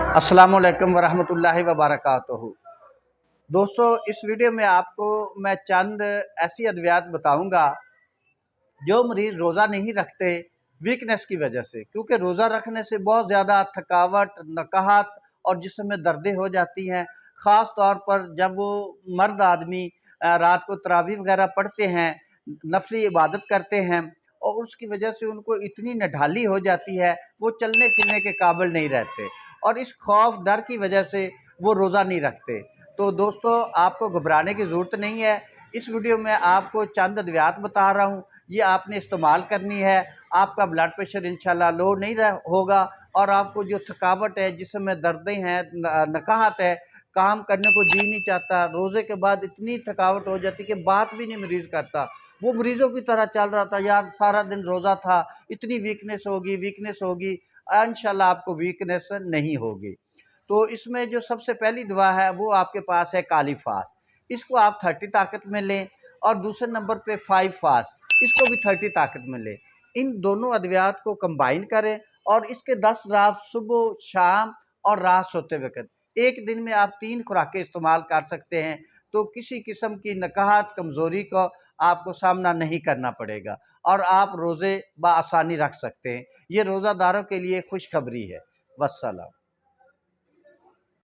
अस्सलामुअलैकुम वरहमतुल्लाहि वबरकातुहू। दोस्तों, इस वीडियो में आपको मैं चंद ऐसी अद्वियात बताऊंगा जो मरीज़ रोज़ा नहीं रखते वीकनेस की वजह से, क्योंकि रोज़ा रखने से बहुत ज़्यादा थकावट, नकाहत और जिस्म में दर्दें हो जाती हैं। ख़ास तौर पर जब वो मर्द आदमी रात को तरावी वगैरह पढ़ते हैं, नफली इबादत करते हैं और उसकी वजह से उनको इतनी नढाली हो जाती है, वो चलने फिरने के काबिल नहीं रहते और इस खौफ डर की वजह से वो रोज़ा नहीं रखते। तो दोस्तों, आपको घबराने की ज़रूरत नहीं है। इस वीडियो में आपको चंद अद्वियात बता रहा हूँ, ये आपने इस्तेमाल करनी है। आपका ब्लड प्रेशर इंशाल्लाह लो नहीं होगा और आपको जो थकावट है, जिस्म में दर्दें हैं, नकाहत है, काम करने को जी नहीं चाहता, रोज़े के बाद इतनी थकावट हो जाती कि बात भी नहीं मरीज़ करता। वो मरीज़ों की तरह चल रहा था, यार सारा दिन रोज़ा था, इतनी वीकनेस होगी। इंशाल्लाह आपको वीकनेस नहीं होगी। तो इसमें जो सबसे पहली दवा है वो आपके पास है काली फास। इसको आप 30 ताकत में लें और दूसरे नंबर पे 5 फास, इसको भी 30 ताकत में लें। इन दोनों अद्वियात को कंबाइन करें और इसके 10 ड्राफ्ट सुबह, शाम और रात सोते वक़्त, एक दिन में आप 3 खुराकें इस्तेमाल कर सकते हैं। तो किसी किस्म की नकाहत, कमज़ोरी का आपको सामना नहीं करना पड़ेगा और आप रोज़े बआसानी रख सकते हैं। ये रोज़ादारों के लिए खुशखबरी है। वस्सलाम।